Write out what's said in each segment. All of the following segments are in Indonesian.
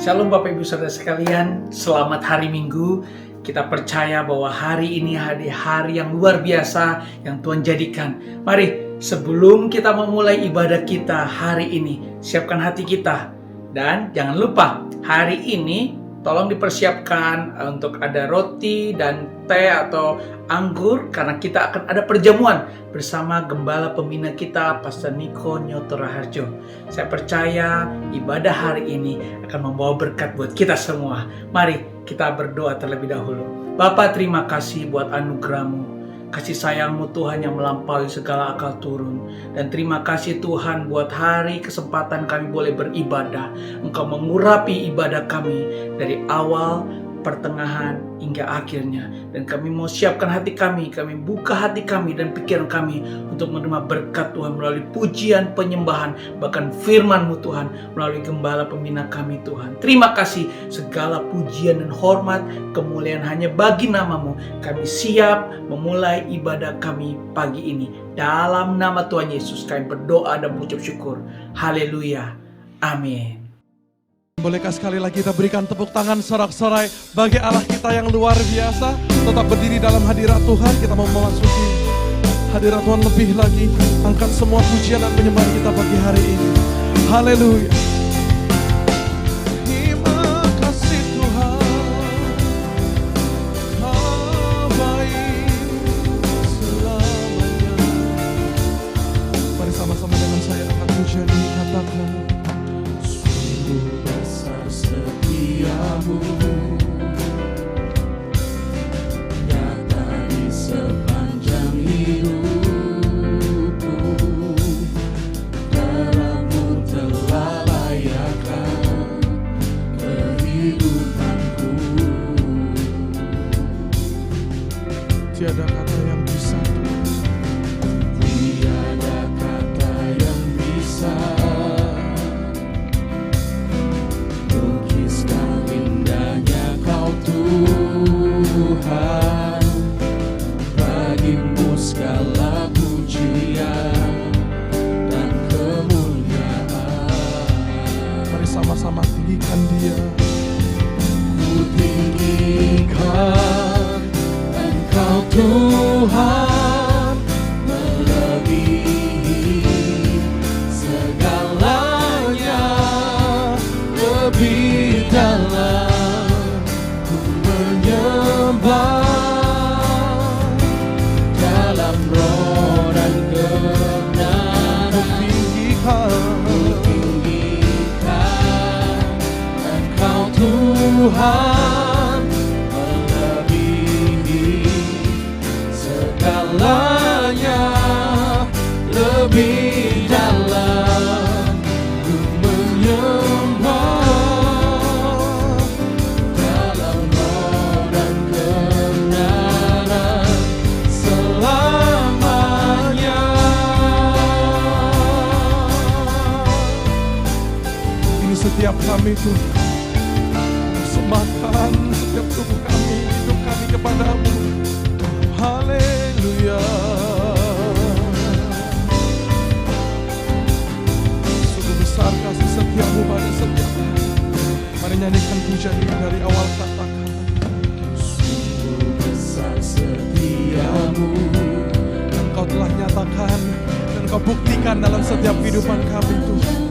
Shalom Bapak Ibu Saudara sekalian, selamat hari Minggu. Kita percaya bahwa hari ini hari yang luar biasa yang Tuhan jadikan. Mari sebelum kita memulai ibadah kita hari ini, siapkan hati kita. Dan jangan lupa, hari ini tolong dipersiapkan untuk ada roti dan teh atau anggur, karena kita akan ada perjamuan bersama Gembala Pembina kita, Pastor Niko Nyoto Raharjo. Saya percaya ibadah hari ini akan membawa berkat buat kita semua. Mari kita berdoa terlebih dahulu. Bapa, terima kasih buat anugerah-Mu, kasih sayang-Mu Tuhan yang melampaui segala akal turun. Dan terima kasih Tuhan buat hari kesempatan kami boleh beribadah. Engkau mengurapi ibadah kami dari awal, pertengahan, hingga akhirnya. Dan kami mau siapkan hati kami buka hati kami dan pikiran kami untuk menerima berkat Tuhan melalui pujian, penyembahan, bahkan firman-Mu Tuhan melalui Gembala Pembina kami Tuhan. Terima kasih, segala pujian dan hormat, kemuliaan hanya bagi nama-Mu. Kami siap memulai ibadah kami pagi ini. Dalam nama Tuhan Yesus kami berdoa dan mengucap syukur. Haleluya. Amin. Bolehkah sekali lagi kita berikan tepuk tangan sorak-sorai bagi Allah kita yang luar biasa. Tetap berdiri dalam hadirat Tuhan. Kita mau memasuki hadirat Tuhan lebih lagi. Angkat semua pujian dan penyembahan kita pagi hari ini. Haleluya. Terima kasih Tuhan, Kau baik selamanya. Mari sama-sama dengan saya angkat pujian ini, katakan setiamu nyata di sepanjang hidupku, dalam-Mu telah layakkan kehidupanku. tiada kata yang bisa, Tiada kata yang bisa lukiskan indahnya Kau Tuhan. Bagi-Mu segala pujian dan kemuliaan. mari sama-sama tinggikan Dia. Ku tinggikan Engkau Tuhan, melebihi segalanya, lebih dalam ku menyembah, dalam roh dan kebenaran. Ku tinggikan Engkau Tuhan, melebihi segalanya, lebih dalam ku menyembah, dalam roh dan kebenaran selamanya. Ini setiap kami Tuhan, persembahkan setiap tubuh kami, hidup kami kepada-Mu. Haleluya. Sungguh besar kasih setiamu pada setiap kami. Mari nyanyikan pujian ini dari awal, katakan Sungguh besar setiamu, Engkau telah nyatakan dan Kau buktikan dalam setiap kehidupan kami Tuhan.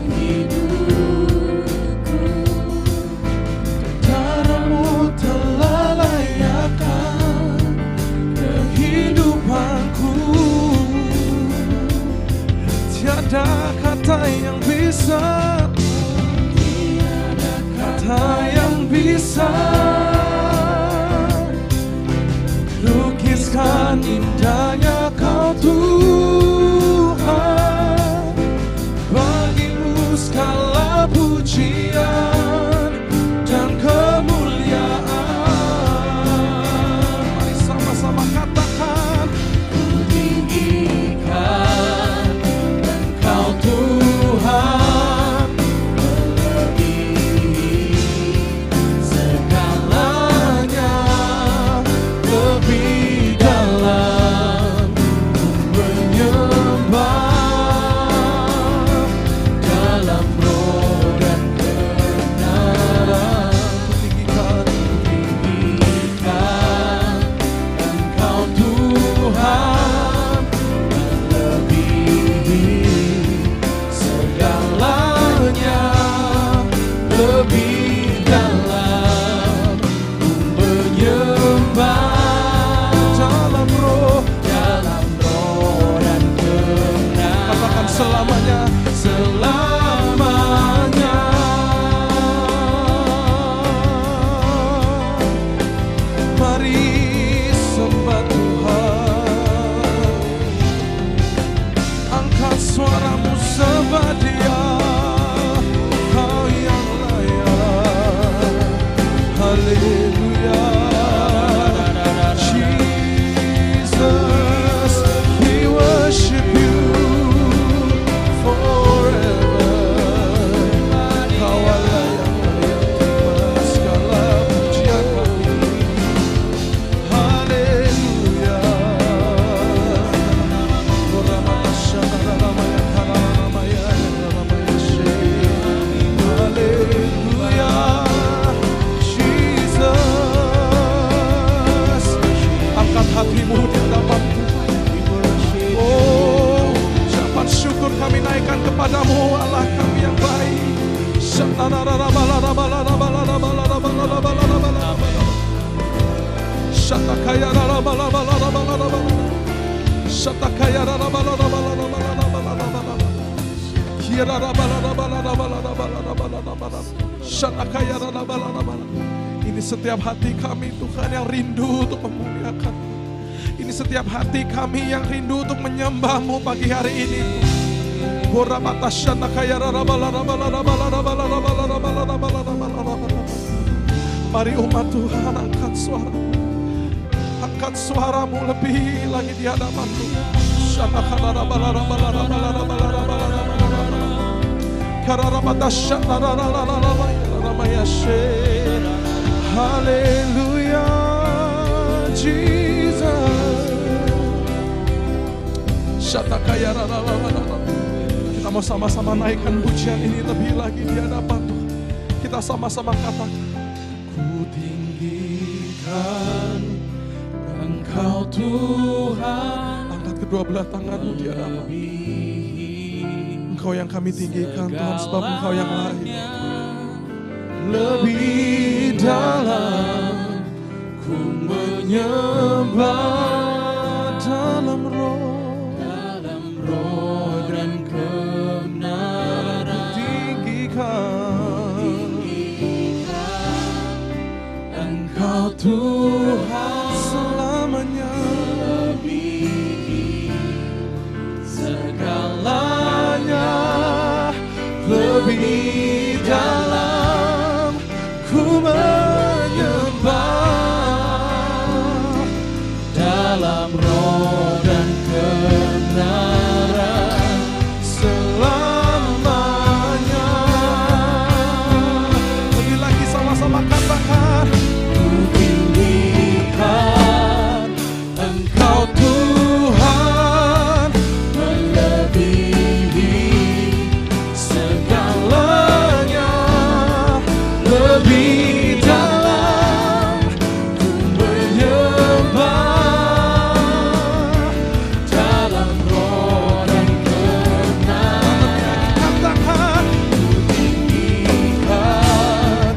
Darah-Mu telah layakkan kehidupanku. Tiada kata yang bisa, Tiada kata yang bisa lukiskan indahnya Kau Tuhan. Bagi-Mu segala pujian selamanya, selamanya. Mari sembah Tuhan, angkat suaramu sembah Dia, Kau yang layak. Haleluya. Jesus, we worship you forever. Kau layak menerima segala pujian kami. Haleluya. Haleluya. Jesus, angkat hatimu di hadapan Tuhan. Oh, ucapan syukur kami naikkan kepadamu, Allah kami yang baik. Ini setiap hati kami Tuhan yang rindu untuk memuliakan. Ini setiap hati kami yang rindu untuk menyembah-Mu pagi hari ini. Mari umat Tuhan angkat suara, angkat suaramu lebih lagi di hadapan Tuhan. Haleluya, Jesus. Kita mau sama-sama naikkan pujian ini lebih lagi di hadapan Tuhan. Kita sama-sama katakan, ku tinggikan Engkau Tuhan. Angkat kedua belah tanganmu di hadapan. Engkau yang kami tinggikan Tuhan, sebab Engkau yang lain. Lebih dalam ku menyembah dalam roh dan kebenaran. Tinggikan Engkau Tuhan selamanya, lebih segalanya, lebih dalam ku menyembah dalam roh dan kebenaran selamanya. Lebih lagi sama-sama katakan, ku tinggikan Engkau Tuhan, melebihi segalanya, lebih dalam ku menyembah dalam roh dan kebenaran. Katakan, ku tinggikan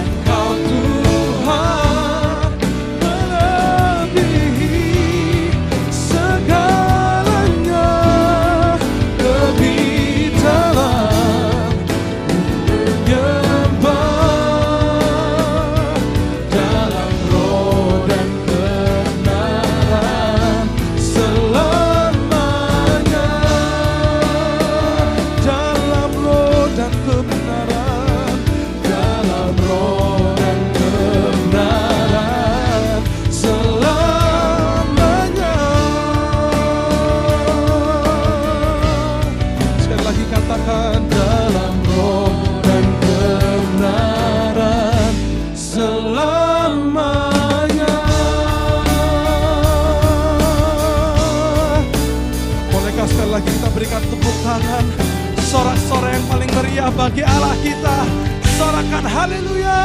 Engkau Tuhan, melebihi segalanya, lebih dalam menyembah dalam roh dan kebenaran selamanya, dalam roh dan kebenaran, dalam roh dan kebenaran selamanya. Sekali lagi katakan, dalam roh dan kebenaran selamanya. Bolehkah sekali lagi kita berikan tepuk tangan, sorak-sorai yang paling meriah bagi Allah kita. Sorakan haleluya.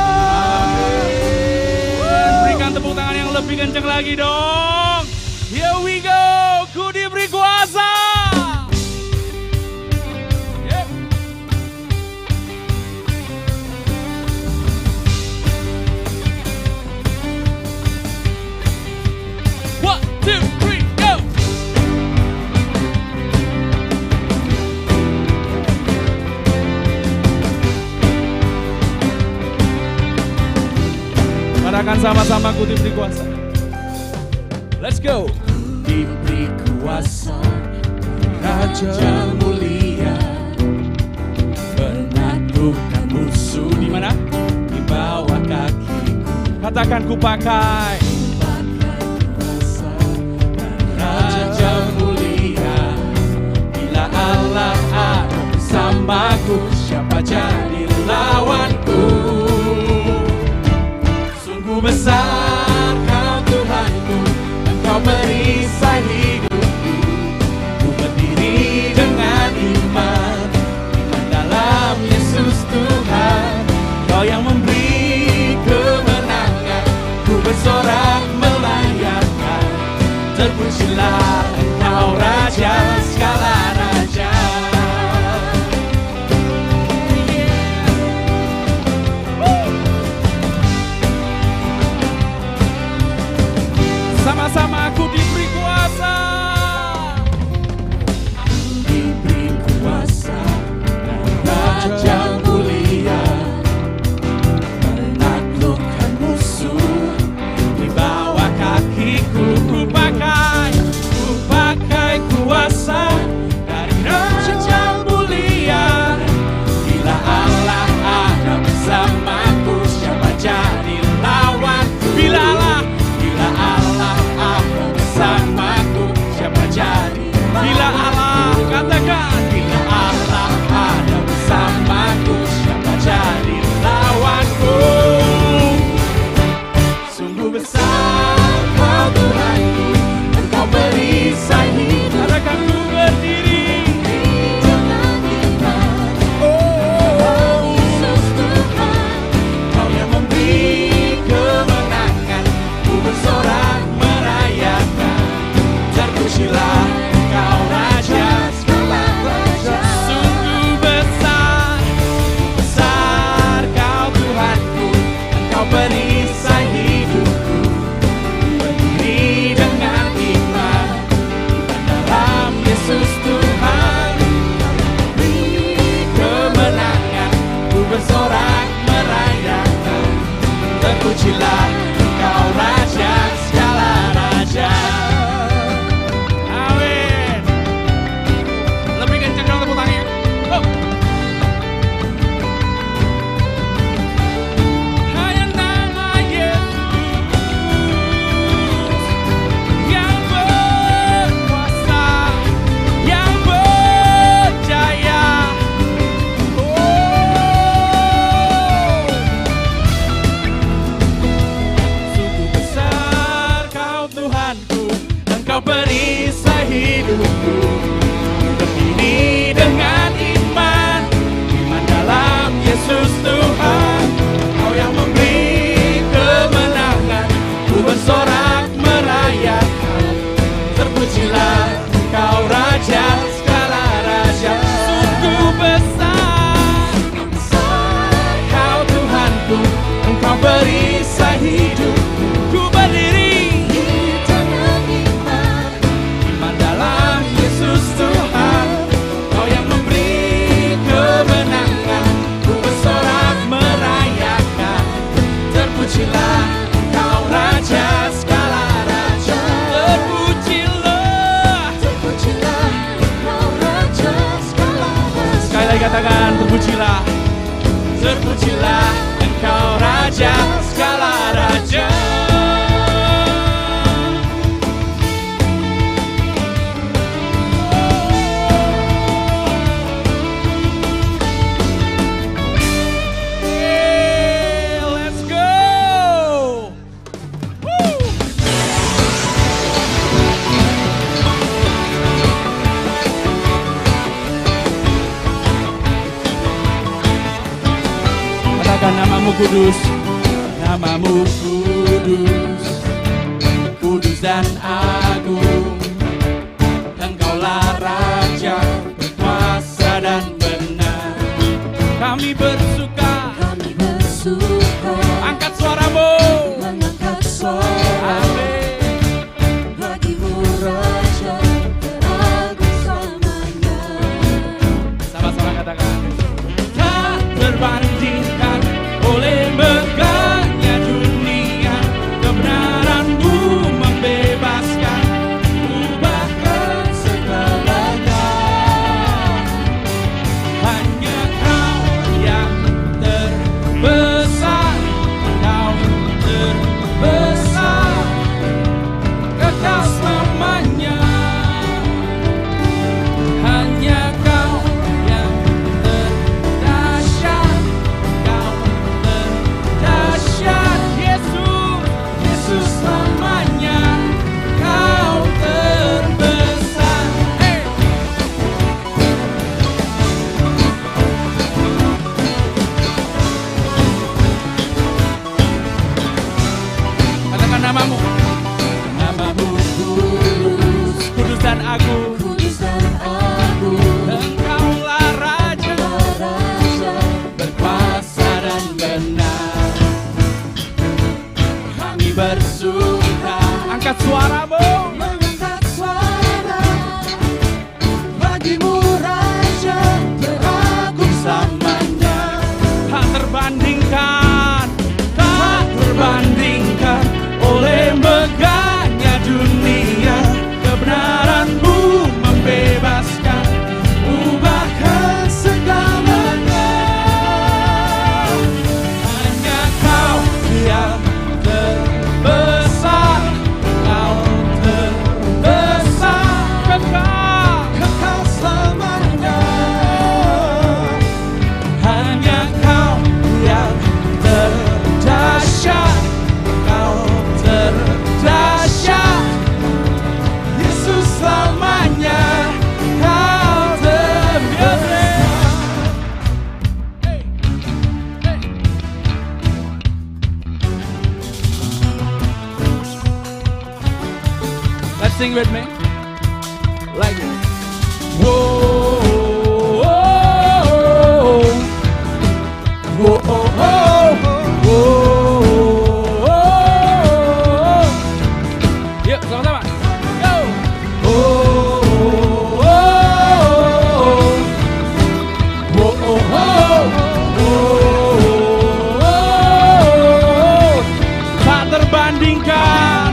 Berikan tepuk tangan yang lebih kencang lagi dong. Here we go. Ku diberi kuasa. Yep. 1, 2, 3, go. Sama-sama ku diberi kuasa. Let's go. Diberi kuasa Raja mulia, menaklukkan musuh Di mana? di bawah kakiku. Katakan ku pakai. Pakai kuasa Raja mulia. Bila Allah ada bersamaku, siapa jadi lawanku? Sungguh besar Kau Tuhanku, Engkau perisai hidupku. Ku berdiri dengan iman dalam Yesus Tuhan. Kau yang memberi kemenangan, ku bersorak melayangkan. Terpujilah Engkau Raja segala raja. Sama-sama ku diberi kuasa. Diberi kuasa Raja mulia, menaklukkan musuh di bawah kakiku. Ku pakai kuasa dari Raja mulia, bila Allah ada bersamaku, siapa jadi lawanku? Bila Allah ada bersamaku, siapa jadi lawanku? Bila Allah, katakan. Bila Allah ada bersamaku, siapa jadi lawanku? Sungguh besar Kau Tuhanku, Engkau perisai hidup. Katakan ku berdiri. Dengan iman, oh Yesus Tuhan, Kau yang memberi kemenangan. Ku bersorak merayakan. Terpujilah Engkau Raja segala raja. Sungguh besar. Besar Kau Tuhanku, Engkau perisai hidupku. Berdiri dengan iman dalam Yesus Tuhan. Beri kemenangan, ku bersorak merayakan. Terpujilah Engkau Raja segala raja. Amin. Lebih kencang dong tepuk tangannya. Oh. Hanya nama Yesus yang berkuasa, yang berjaya. Sungguh besar Kau Tuhanku, Engkau perisai hidupku. Berdiri dengan iman dalam Yesus Tuhan. Kau yang memberi kemenangan, ku bersorak merayakan. Terpujilah Engkau Raja segala raja. Sungguh besar. Kau Tuhanku, Engkau perisai hidupku. Ku berdiri. Dengan iman dalam Yesus Tuhan. Kau yang memberi kemenangan, ku bersorak merayakan. Terpujilah Engkau Raja segala raja. Terpujilah. Terpujilah Engkau Raja segala raja. Sekali lagi katakan terpujilah. Terpujilah Engkau Raja segala raja. Hey, let's go. Woo. Katakan namamu kudus. Namamu kudus, kudus dan agung. Engkaulah Raja, berkuasa dan benar. Kami bersuka. Angkat suaramu. Mengangkat suara Amin. bagimu Raja, teragung selamanya. Sama-sama katakan. Tak terbandingkan oleh megahnya dunia. suaramu. Mengangkat suara bagimu Raja teragung selamanya. Tak terbandingkan, tak terbandingkan oleh megahnya dunia. Kebenaranmu membebaskan, ubahkan segalanya. Hanya kau yang terbesar, kau terbesar, kekal, Kekal selamanya. hanya kau yang terdahsyat, kau terdahsyat. Yesus selamanya kau terbesar. Let's sing with me. Like this. Whoa, whoa, whoa, whoa, whoa. Yuk, sama-sama. Go. Tak terbandingkan,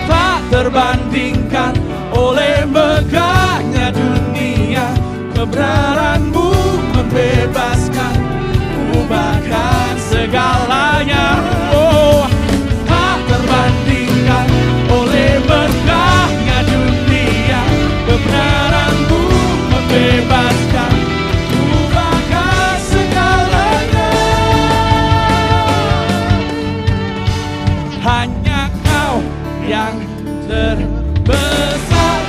tak terbandingkan oleh megahnya dunia. Kebenaranmu membebaskan, ubahkan segalanya. Oh, tak terbandingkan oleh megahnya dunia. Kebenaranmu membebaskan, ubahkan segalanya. Hanya kau yang terbesar,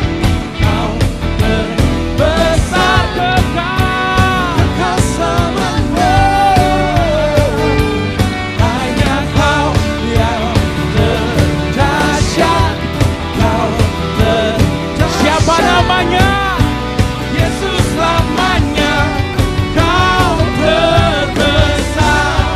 kau terbesar, kekal, Kekal selamanya. hanya kau yang terdahsyat, kau terdahsyat. Siapa namanya? Yesus selamanya kau terbesar.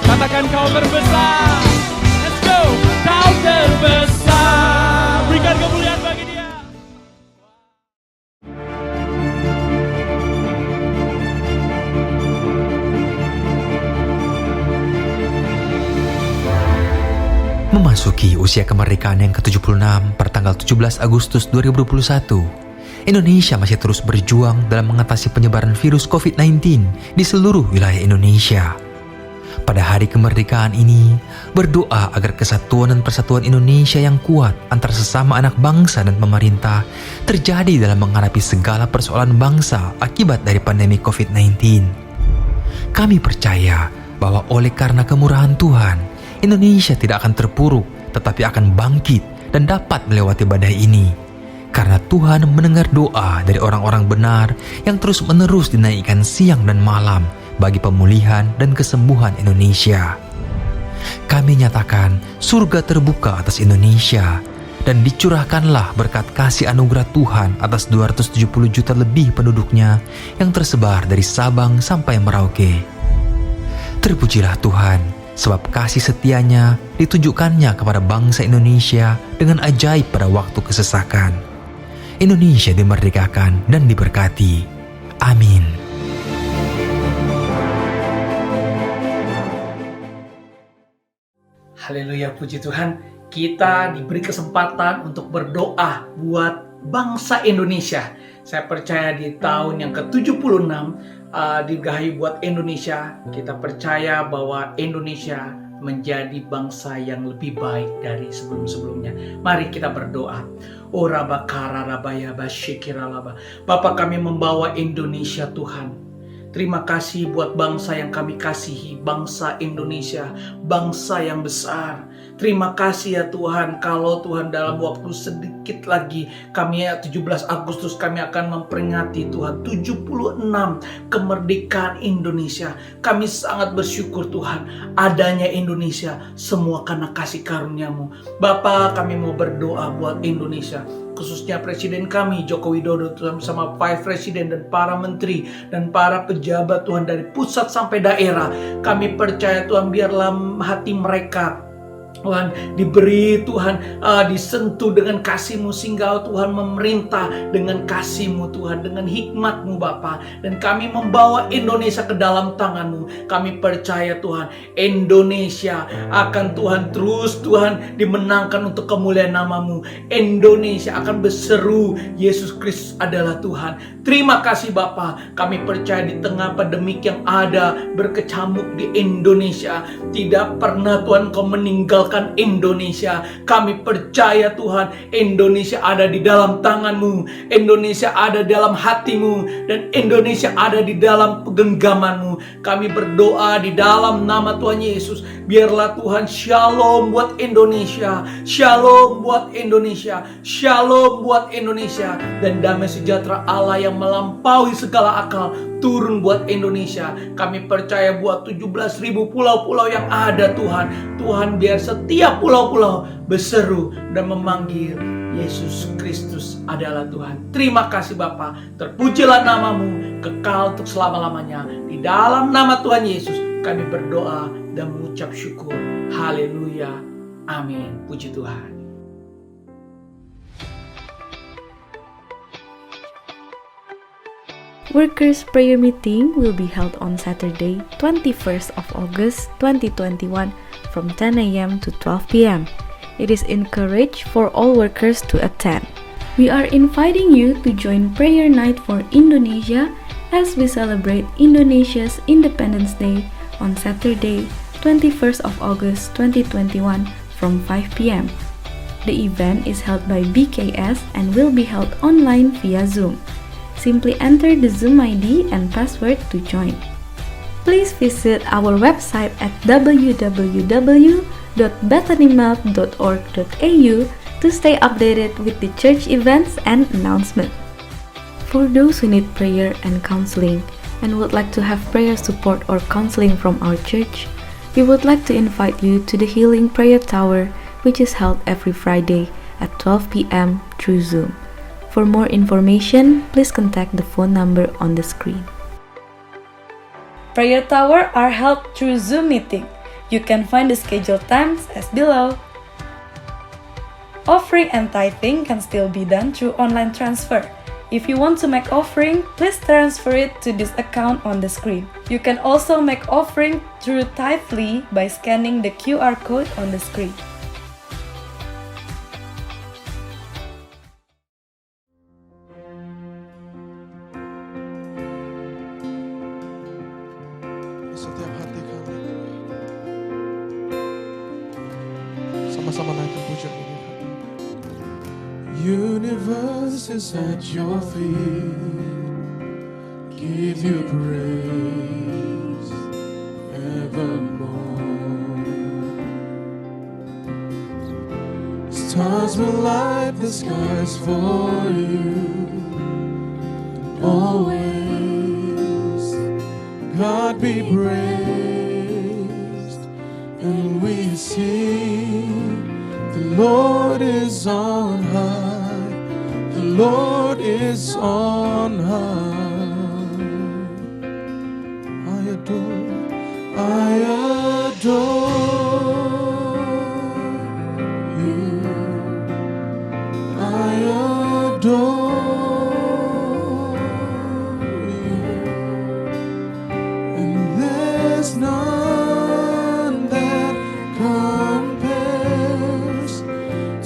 Katakan kau terbesar. Let's go. Kau terbesar. Berikan kemuliaan bagi Dia. Memasuki usia kemerdekaan yang ke-76 per tanggal 17 Agustus 2021, Indonesia masih terus berjuang dalam mengatasi penyebaran virus COVID-19 di seluruh wilayah Indonesia. Pada hari kemerdekaan ini, berdoa agar kesatuan dan persatuan Indonesia yang kuat antara sesama anak bangsa dan pemerintah terjadi dalam menghadapi segala persoalan bangsa akibat dari pandemi COVID-19. Kami percaya bahwa oleh karena kemurahan Tuhan, Indonesia tidak akan terpuruk, tetapi akan bangkit dan dapat melewati badai ini. Karena Tuhan mendengar doa dari orang-orang benar yang terus-menerus dinaikkan siang dan malam bagi pemulihan dan kesembuhan Indonesia. Kami nyatakan surga terbuka atas Indonesia dan dicurahkanlah berkat kasih anugerah Tuhan atas 270 juta lebih penduduknya yang tersebar dari Sabang sampai Merauke. Terpujilah Tuhan, sebab kasih setianya ditunjukkannya kepada bangsa Indonesia dengan ajaib pada waktu kesesakan. Indonesia dimerdekakan dan diberkati. Amin. Haleluya, puji Tuhan. Kita diberi kesempatan untuk berdoa buat bangsa Indonesia. Saya percaya di tahun yang ke-76 digahi buat Indonesia. Kita percaya bahwa Indonesia menjadi bangsa yang lebih baik dari sebelum-sebelumnya. Mari kita berdoa. Oh Rabakara Rabaya Bashikiralaba. Bapa, kami membawa Indonesia Tuhan. Terima kasih buat bangsa yang kami kasihi, bangsa Indonesia, bangsa yang besar. Terima kasih ya Tuhan, kalau Tuhan dalam waktu sedikit lagi, kami 17 Agustus kami akan memperingati Tuhan 76 kemerdekaan Indonesia. Kami sangat bersyukur Tuhan, adanya Indonesia semua karena kasih karunia-Mu. Bapa, kami mau berdoa buat Indonesia. khususnya Presiden kami Joko Widodo Tuhan, bersama Vice Presiden dan para menteri dan para pejabat Tuhan dari pusat sampai daerah. Kami percaya Tuhan, biarlah hati mereka Tuhan diberi Tuhan, disentuh dengan kasih-Mu, sehingga Tuhan memerintah dengan kasih-Mu Tuhan, dengan hikmat-Mu Bapa. Dan kami membawa Indonesia ke dalam tangan-Mu. Kami percaya Tuhan, Indonesia akan Tuhan terus Tuhan dimenangkan untuk kemuliaan nama-Mu. Indonesia akan berseru, Yesus Kristus adalah Tuhan. Terima kasih Bapa. Kami percaya di tengah pandemik yang ada berkecamuk di Indonesia, tidak pernah Tuhan Kau meninggalkan Indonesia. Kami percaya Tuhan, Indonesia ada di dalam tangan-Mu, Indonesia ada dalam hati-Mu, dan Indonesia ada di dalam genggaman-Mu. Kami berdoa di dalam nama Tuhan Yesus, biarlah Tuhan shalom buat Indonesia, shalom buat Indonesia, shalom buat Indonesia, dan damai sejahtera Allah yang melampaui segala akal turun buat Indonesia. Kami percaya buat 17.000 pulau-pulau yang ada Tuhan. Tuhan, biar setiap pulau-pulau berseru dan memanggil Yesus Kristus adalah Tuhan. Terima kasih Bapa. Terpujilah nama-Mu kekal untuk selama-lamanya. Di dalam nama Tuhan Yesus kami berdoa dan mengucap syukur. Haleluya. Amin. Puji Tuhan. Workers' prayer meeting will be held on Saturday, 21st of August 2021 from 10 a.m. to 12 p.m. It is encouraged for all workers to attend. We are inviting you to join Prayer Night for Indonesia as we celebrate Indonesia's Independence Day on Saturday, 21st of August 2021 from 5 p.m. The event is held by BKS and will be held online via Zoom. Simply enter the Zoom ID and password to join. Please visit our website at www.bethanymouth.org.au to stay updated with the church events and announcements. For those who need prayer and counseling and would like to have prayer support or counseling from our church, we would like to invite you to the Healing Prayer Tower, which is held every Friday at 12 p.m. through Zoom. For more information, please contact the phone number on the screen. Prayer Tower are held through Zoom meeting. You can find the scheduled times as below. Offering and tithing can still be done through online transfer. If you want to make offering, please transfer it to this account on the screen. You can also make offering through Tithely by scanning the QR code on the screen. Setiap hati kami, sama-sama naikkan pujian ini. Universe is at your feet, give you praise evermore. Stars will light the skies for you always. God be praised, and we sing, the Lord is on high, the Lord is on high. I adore you, I adore none that compares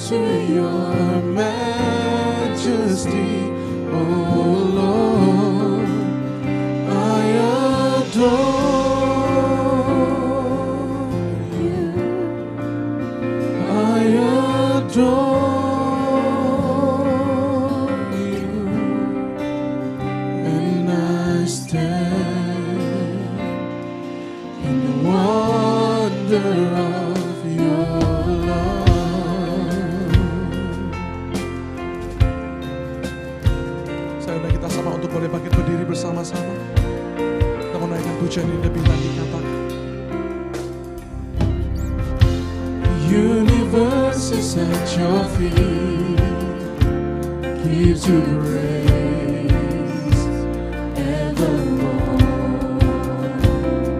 to your majesty, oh Lord. I adore you, I adore you, and I stand in the wonder of your love. Saya undang kita sama untuk boleh bangkit berdiri bersama-sama. Kita menaikkan pujian ini lebih lagi, katakan. The universe is at your feet, gives you grace evermore.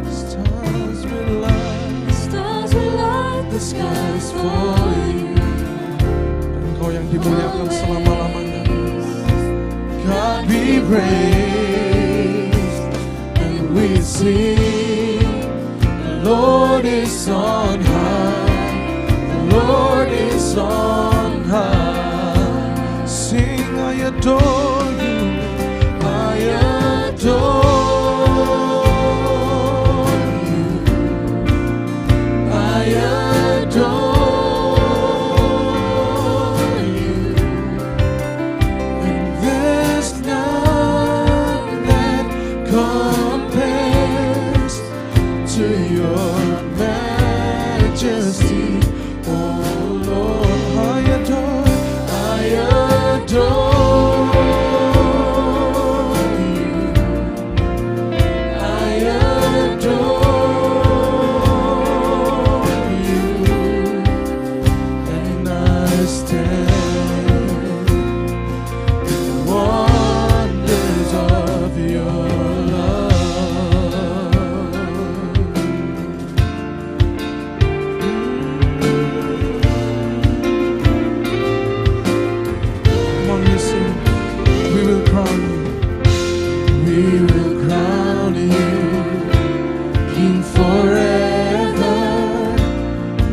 Stars will light, Stars will light the skies for you. dan Engkau yang dimuliakan selama-lamanya. God be praised, and we sing, the Lord is on high, the Lord is on high. Sing, I adore you. I adore you, I adore you, and there's none that compares to your majesty, oh Lord. I adore, I adore you, I adore you, and I stand in the wonders of your love. come on, you sing. We will crown you. We will crown you King forever,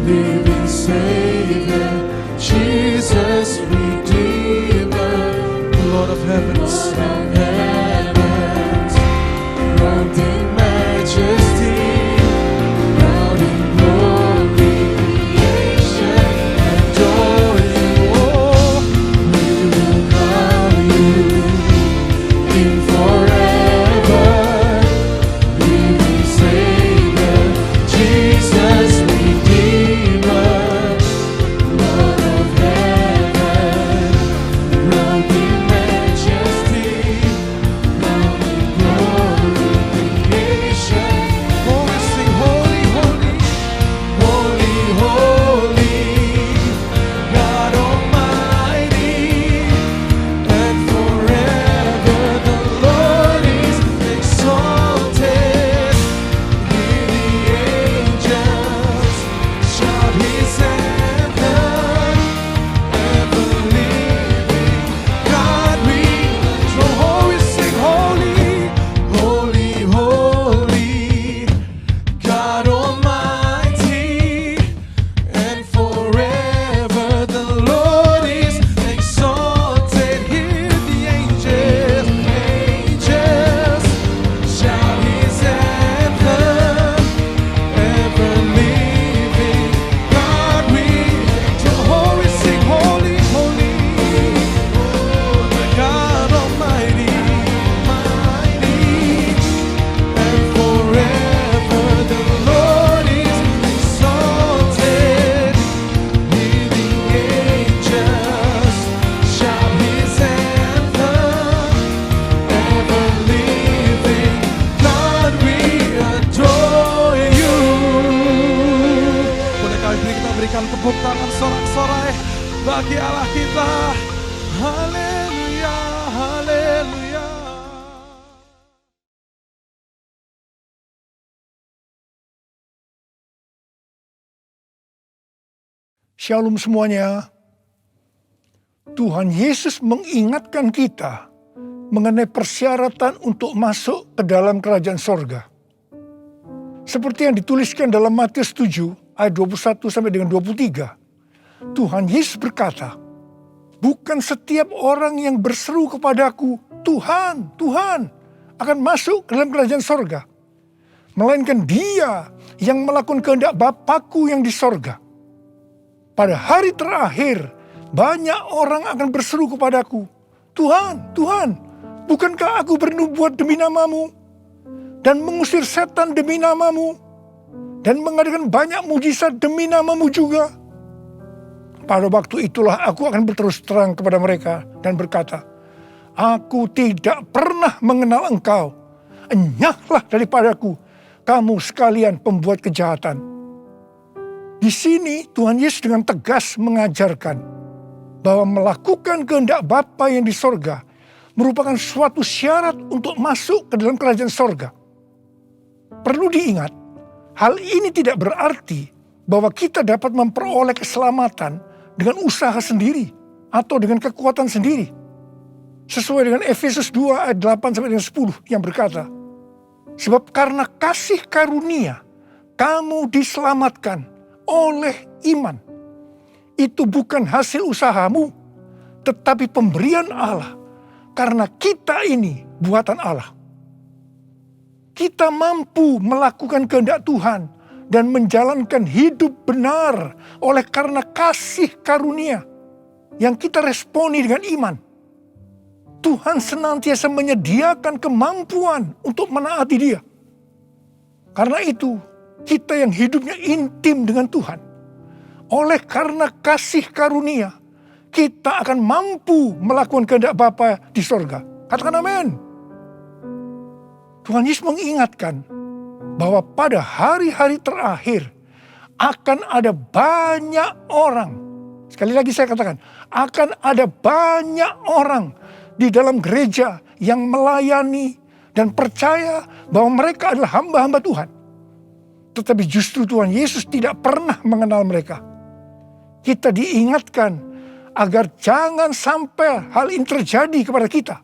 living Savior, Jesus Redeemer, Lord of heavens. Lord of heavens, robed in majesty, crowned in glory, creation adore you. Oh, we will crown you King forever, living Savior, Jesus Redeemer, Lord of heaven, robed in majesty, crowned in glory, creation. Oh, we sing, holy, holy. Holy, holy, God Almighty, and forever the Lord is exalted. Hear the angels shout His anthem, ever living God we adore. Oh, we sing, holy, holy, holy, God Almighty, and forever the Lord is exalted. Hear the angels shout His anthem, ever living God we adore. Oh, we sing, holy, holy, God Almighty, mighty, and forever the Lord is exalted. Hear the angels shout His anthem, ever living God we adore you. Boleh kami kita berikan tepuk tangan sorak-sorai bagi Allah kita. Haleluya, haleluya. Shalom semuanya. Tuhan Yesus mengingatkan kita mengenai persyaratan untuk masuk ke dalam kerajaan sorga. Seperti yang dituliskan dalam Matius 7 ayat 21 sampai dengan 23. Tuhan Yesus berkata, bukan setiap orang yang berseru kepadaku, Tuhan, Tuhan, akan masuk ke dalam kerajaan sorga. Melainkan dia yang melakukan kehendak Bapakku yang di sorga. Pada hari terakhir, banyak orang akan berseru kepadaku, Tuhan, Tuhan, bukankah aku bernubuat demi namamu? Dan mengusir setan demi namamu? Dan mengadakan banyak mujizat demi namamu juga? Pada waktu itulah aku akan berterus terang kepada mereka dan berkata, aku tidak pernah mengenal engkau. Enyahlah daripadaku, kamu sekalian pembuat kejahatan. Di sini Tuhan Yesus dengan tegas mengajarkan bahwa melakukan kehendak Bapa yang di sorga merupakan suatu syarat untuk masuk ke dalam kerajaan sorga. Perlu diingat, hal ini tidak berarti bahwa kita dapat memperoleh keselamatan dengan usaha sendiri atau dengan kekuatan sendiri. Sesuai dengan Efesus 2 ayat 8 sampai dengan 10 yang berkata, sebab karena kasih karunia kamu diselamatkan oleh iman. Itu bukan hasil usahamu, tetapi pemberian Allah. Karena kita ini buatan Allah. Kita mampu melakukan kehendak Tuhan dan menjalankan hidup benar oleh karena kasih karunia yang kita responi dengan iman. Tuhan senantiasa menyediakan kemampuan untuk menaati Dia. Karena itu, kita yang hidupnya intim dengan Tuhan, oleh karena kasih karunia, kita akan mampu melakukan kehendak Bapa di sorga. Katakan amin. Tuhan Yesus mengingatkan bahwa pada hari-hari terakhir akan ada banyak orang. Sekali lagi saya katakan, akan ada banyak orang di dalam gereja yang melayani dan percaya bahwa mereka adalah hamba-hamba Tuhan. Tetapi justru Tuhan Yesus tidak pernah mengenal mereka. Kita diingatkan agar jangan sampai hal ini terjadi kepada kita.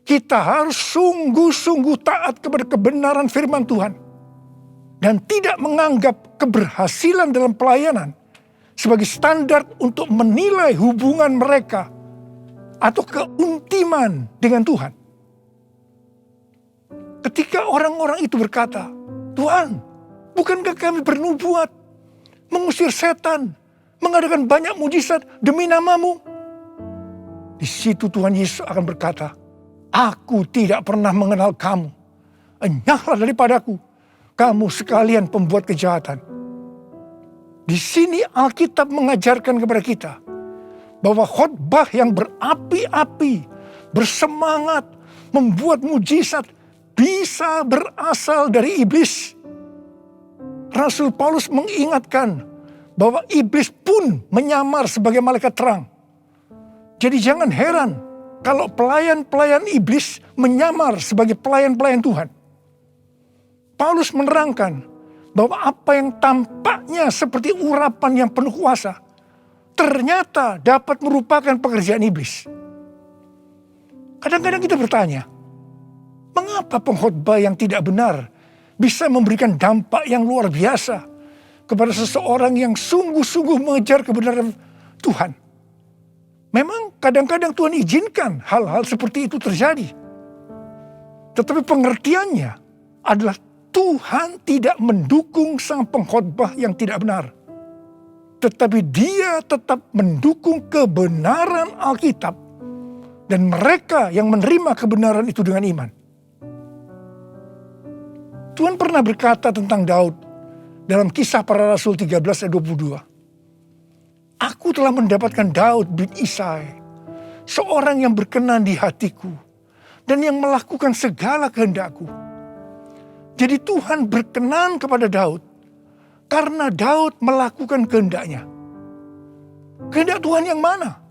Kita harus sungguh-sungguh taat kepada kebenaran firman Tuhan. Dan tidak menganggap keberhasilan dalam pelayanan sebagai standar untuk menilai hubungan mereka atau keuntiman dengan Tuhan. Ketika orang-orang itu berkata, Tuhan, bukankah kami bernubuat, mengusir setan, mengadakan banyak mujizat demi nama-Mu? Di situ Tuhan Yesus akan berkata, aku tidak pernah mengenal kamu. Enyahlah daripadaku, kamu sekalian pembuat kejahatan. Di sini Alkitab mengajarkan kepada kita bahwa khotbah yang berapi-api, bersemangat, membuat mujizat bisa berasal dari iblis. Rasul Paulus mengingatkan bahwa iblis pun menyamar sebagai malaikat terang. Jadi jangan heran kalau pelayan-pelayan iblis menyamar sebagai pelayan-pelayan Tuhan. Paulus menerangkan bahwa apa yang tampaknya seperti urapan yang penuh kuasa, ternyata dapat merupakan pekerjaan iblis. Kadang-kadang kita bertanya, mengapa pengkhotbah yang tidak benar bisa memberikan dampak yang luar biasa kepada seseorang yang sungguh-sungguh mengejar kebenaran Tuhan? Memang kadang-kadang Tuhan izinkan hal-hal seperti itu terjadi. Tetapi pengertiannya adalah Tuhan tidak mendukung sang pengkhotbah yang tidak benar. Tetapi Dia tetap mendukung kebenaran Alkitab dan mereka yang menerima kebenaran itu dengan iman. Tuhan pernah berkata tentang Daud dalam Kisah Para Rasul 13 ayat 22. Aku telah mendapatkan Daud bin Isai, seorang yang berkenan di hatiku dan yang melakukan segala kehendakku. Jadi Tuhan berkenan kepada Daud karena Daud melakukan kehendaknya. Kehendak Tuhan yang mana?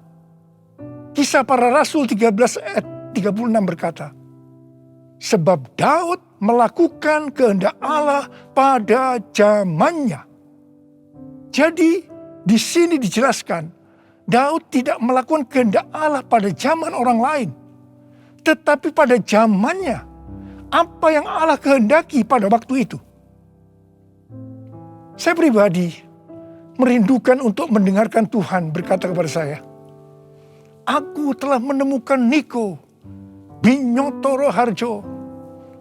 Kisah Para Rasul 13 ayat 36 berkata, sebab Daud melakukan kehendak Allah pada zamannya. Jadi di sini dijelaskan, Daud tidak melakukan kehendak Allah pada zaman orang lain, tetapi pada zamannya. Apa yang Allah kehendaki pada waktu itu. Saya pribadi merindukan untuk mendengarkan Tuhan berkata kepada saya, aku telah menemukan Niko bin Nyotoro Harjo,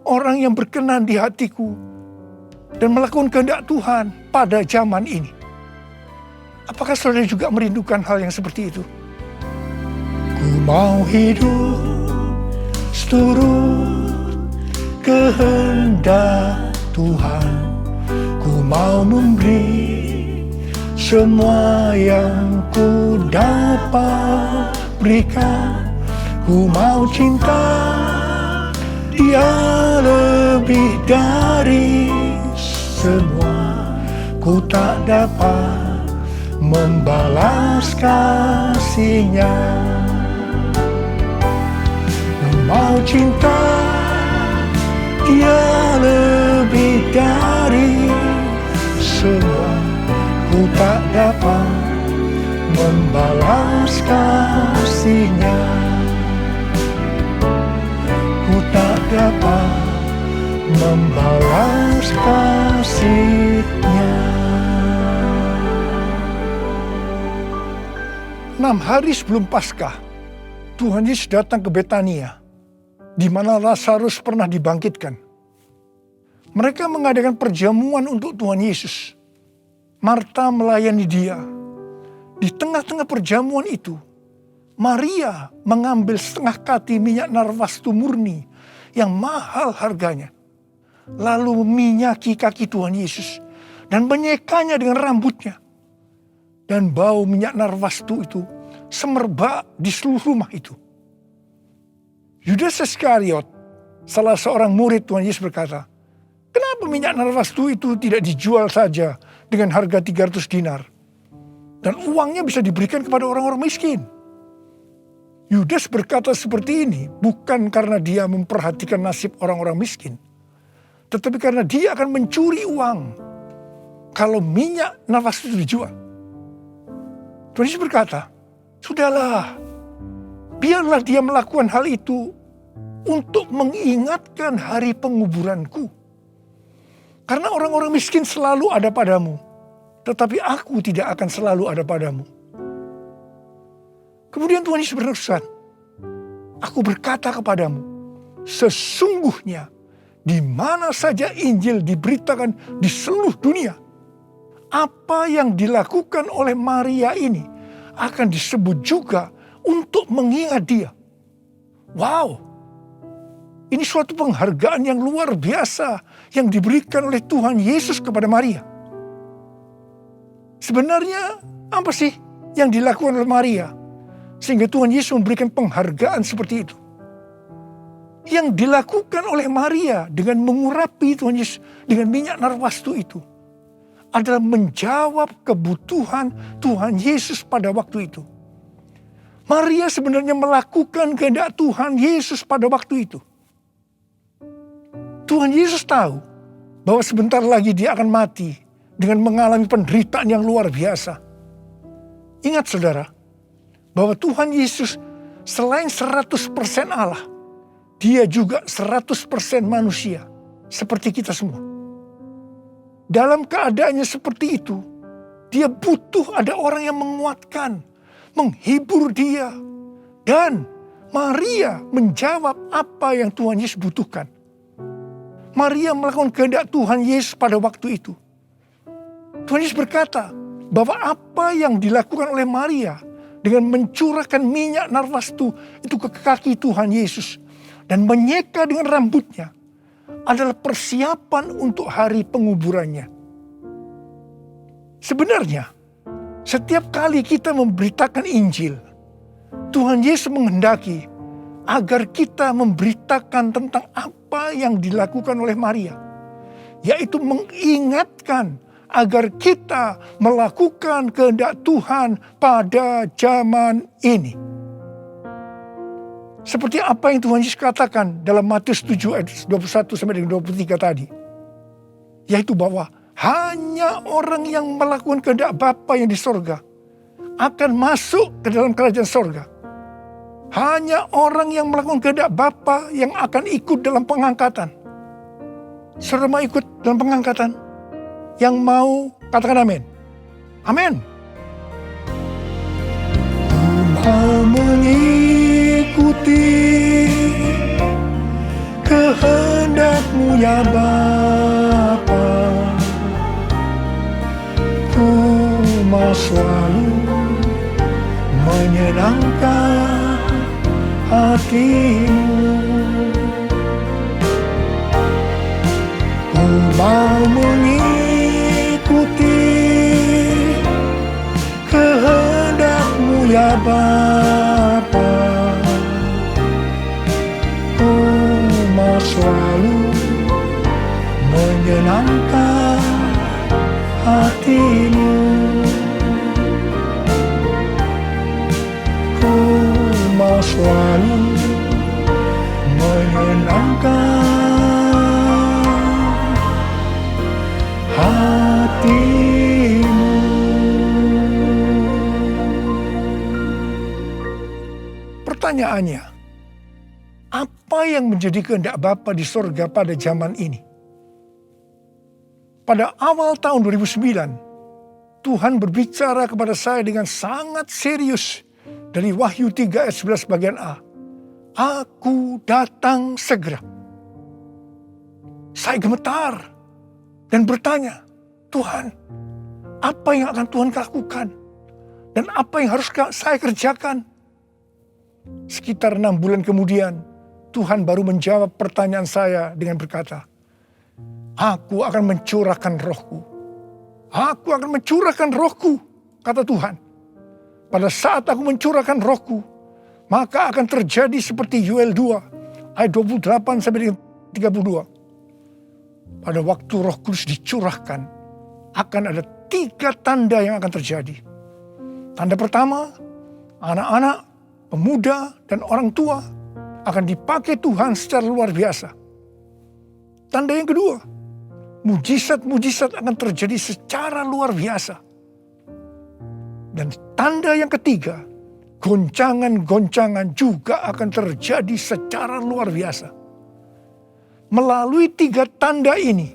orang yang berkenan di hatiku dan melakukan kehendak Tuhan pada zaman ini. Apakah saudara juga merindukan hal yang seperti itu? Ku mau hidup seturut kehendak Tuhan, ku mau memberi semua yang ku dapat berikan. Ku mau cinta Dia lebih dari semua. Ku tak dapat membalas kasih-Nya. Mau cinta Dia lebih dari semua, ku tak dapat membalas kasih-Nya. Ku tak dapat membalas kasih-Nya. 6 hari sebelum Paskah, Tuhan Yesus datang ke Betania, di mana Lazarus pernah dibangkitkan. Mereka mengadakan perjamuan untuk Tuhan Yesus. Marta melayani Dia. Di tengah-tengah perjamuan itu, Maria mengambil setengah kati minyak narwastu murni yang mahal harganya, lalu meminyaki kaki Tuhan Yesus dan menyekanya dengan rambutnya. Dan bau minyak narwastu itu semerbak di seluruh rumah itu. Yudas Iskariot, salah seorang murid Tuhan Yesus berkata, "Kenapa minyak narwastu itu tidak dijual saja dengan harga 300 dinar? Dan uangnya bisa diberikan kepada orang-orang miskin." Yudas berkata seperti ini bukan karena dia memperhatikan nasib orang-orang miskin, tetapi karena dia akan mencuri uang kalau minyak narwastu itu dijual. Tuhan Yesus berkata, "Sudahlah, biarlah dia melakukan hal itu untuk mengingatkan hari penguburanku. Karena orang-orang miskin selalu ada padamu, tetapi aku tidak akan selalu ada padamu." Kemudian Tuhan Yesus berpesan, "Aku berkata kepadamu, sesungguhnya di mana saja Injil diberitakan di seluruh dunia, apa yang dilakukan oleh Maria ini akan disebut juga untuk mengingat dia." Wow, ini suatu penghargaan yang luar biasa yang diberikan oleh Tuhan Yesus kepada Maria. Sebenarnya apa sih yang dilakukan oleh Maria sehingga Tuhan Yesus memberikan penghargaan seperti itu? Yang dilakukan oleh Maria dengan mengurapi Tuhan Yesus dengan minyak narwastu itu adalah menjawab kebutuhan Tuhan Yesus pada waktu itu. Maria sebenarnya melakukan kehendak Tuhan Yesus pada waktu itu. Tuhan Yesus tahu bahwa sebentar lagi dia akan mati dengan mengalami penderitaan yang luar biasa. Ingat saudara, bahwa Tuhan Yesus selain 100% Allah, dia juga 100% manusia seperti kita semua. Dalam keadaannya seperti itu, dia butuh ada orang yang menguatkan, menghibur dia. Dan Maria menjawab apa yang Tuhan Yesus butuhkan. Maria melakukan kehendak Tuhan Yesus pada waktu itu. Tuhan Yesus berkata bahwa apa yang dilakukan oleh Maria dengan mencurahkan minyak narwastu itu ke kaki Tuhan Yesus dan menyeka dengan rambutnya adalah persiapan untuk hari penguburannya. Sebenarnya, setiap kali kita memberitakan Injil, Tuhan Yesus menghendaki agar kita memberitakan tentang apa yang dilakukan oleh Maria, yaitu mengingatkan agar kita melakukan kehendak Tuhan pada zaman ini. Seperti apa yang Tuhan Yesus katakan dalam Matius 7 ayat 21 sampai dengan 23 tadi. Yaitu bahwa hanya orang yang melakukan kehendak Bapa yang di sorga akan masuk ke dalam kerajaan sorga. Hanya orang yang melakukan kehendak Bapa yang akan ikut dalam pengangkatan. Saudara mau ikut dalam pengangkatan? Yang mau katakan amin. Amin. Mau mengikuti kehendak-Mu ya Bapa. Ku mau selalu menyenangkan hati-Mu. Ku mau mengikuti kehendak-Mu ya Bapa. Ku mau selalu menyenangkan hati-Mu. selalu menyenangkan hatimu. Pertanyaannya, apa yang menjadi kehendak Bapa di sorga pada zaman ini? Pada awal tahun 2009, Tuhan berbicara kepada saya dengan sangat serius dari Wahyu 3 ayat 11 bagian A. Aku datang segera. Saya gemetar dan bertanya, Tuhan, apa yang akan Tuhan lakukan? Dan apa yang harus saya kerjakan? Sekitar 6 bulan kemudian, Tuhan baru menjawab pertanyaan saya dengan berkata, Aku akan mencurahkan rohku. Aku akan mencurahkan rohku, kata Tuhan. Pada saat aku mencurahkan rohku, maka akan terjadi seperti Yoel 2, ayat 28 sampai 32. Pada waktu Roh Kudus dicurahkan, akan ada 3 tanda yang akan terjadi. Tanda pertama, anak-anak, pemuda, dan orang tua akan dipakai Tuhan secara luar biasa. Tanda yang kedua, mujizat-mujizat akan terjadi secara luar biasa. Dan tanda yang ketiga, goncangan-goncangan juga akan terjadi secara luar biasa. Melalui 3 tanda ini,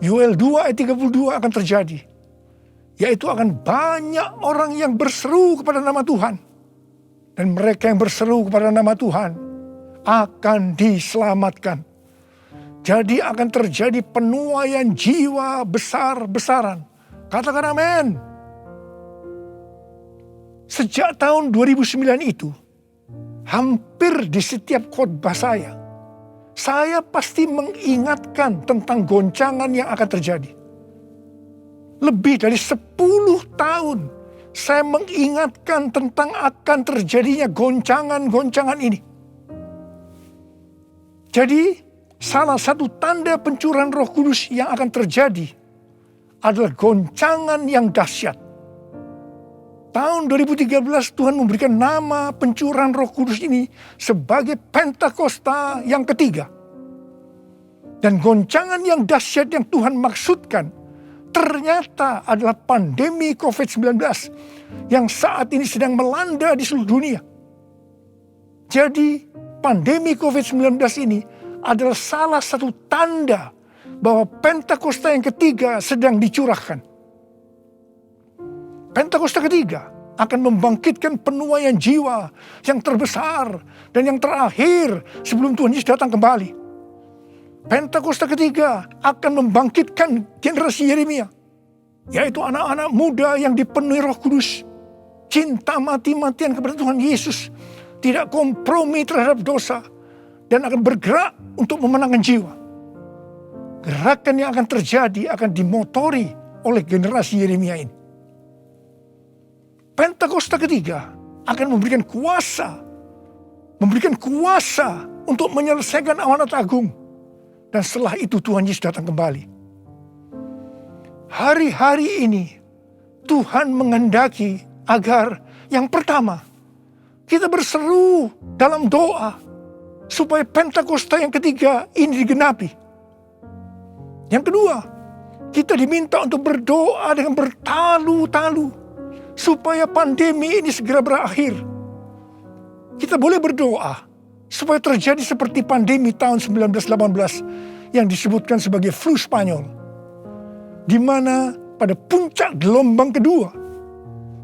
Yoel 2 ayat 32 akan terjadi. Yaitu akan banyak orang yang berseru kepada nama Tuhan. Dan mereka yang berseru kepada nama Tuhan akan diselamatkan. Jadi akan terjadi penuaian jiwa besar-besaran. Katakan amin. Sejak tahun 2009 itu, hampir di setiap khotbah saya pasti mengingatkan tentang goncangan yang akan terjadi. Lebih dari 10 tahun saya mengingatkan tentang akan terjadinya goncangan-goncangan ini. Jadi, salah satu tanda pencurahan Roh Kudus yang akan terjadi adalah goncangan yang dahsyat. Tahun 2013 Tuhan memberikan nama pencurahan Roh Kudus ini sebagai Pentakosta yang ketiga. Dan goncangan yang dahsyat yang Tuhan maksudkan ternyata adalah pandemi COVID-19 yang saat ini sedang melanda di seluruh dunia. Jadi pandemi COVID-19 ini adalah salah satu tanda bahwa Pentakosta yang ketiga sedang dicurahkan. Pentakosta ketiga akan membangkitkan penuaian jiwa yang terbesar dan yang terakhir sebelum Tuhan Yesus datang kembali. Pentakosta ketiga akan membangkitkan generasi Yeremia, yaitu anak-anak muda yang dipenuhi Roh Kudus, cinta mati-matian kepada Tuhan Yesus, tidak kompromi terhadap dosa, dan akan bergerak untuk memenangkan jiwa. Gerakan yang akan terjadi akan dimotori oleh generasi Yeremia ini. Pentakosta ketiga akan memberikan kuasa untuk menyelesaikan amanat agung. Dan setelah itu Tuhan Yesus datang kembali. Hari-hari ini Tuhan menghendaki agar yang pertama, kita berseru dalam doa supaya Pentakosta yang ketiga ini digenapi. Yang kedua, kita diminta untuk berdoa dengan bertalu-talu supaya pandemi ini segera berakhir. Kita boleh berdoa supaya terjadi seperti pandemi tahun 1918 yang disebutkan sebagai flu Spanyol, di mana pada puncak gelombang kedua,